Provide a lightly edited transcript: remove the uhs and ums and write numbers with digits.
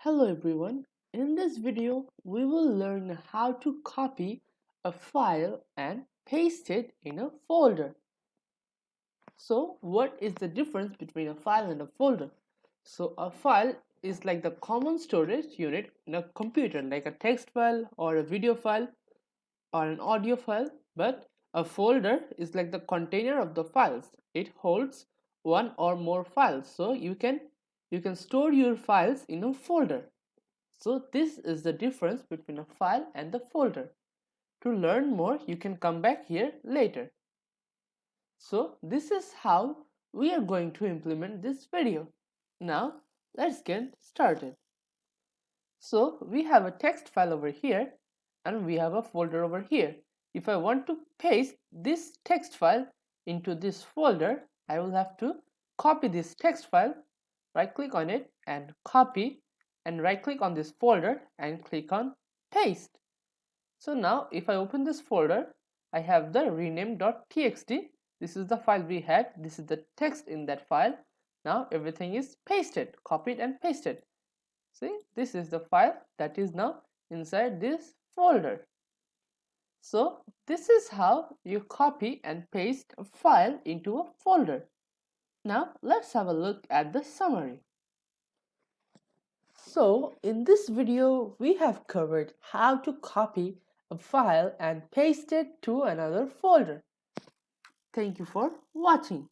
Hello everyone. In this video, we will learn how to copy a file and paste it in a folder. So, what is the difference between a file and a folder? So, a file is like the common storage unit in a computer, like a text file or a video file or an audio file, but a folder is like the container of the files. It holds one or more files. So, you can store your files in a folder. So this is the difference between a file and the folder. To learn more, you can come back here later. So this is how we are going to implement this video. Now let's get started. So we have a text file over here and we have a folder over here. If I want to paste this text file into this folder, I will have to copy this text file, right click on it and copy, and right click on this folder and click on paste. So now if I open this folder, I have the rename.txt. This is the file we had. This is the text in that file. Now everything is pasted, copied and pasted. See, this is the file that is now inside this folder. So this is how you copy and paste a file into a folder. Now let's have a look at the summary. So in this video, we have covered how to copy a file and paste it to another folder. Thank you for watching.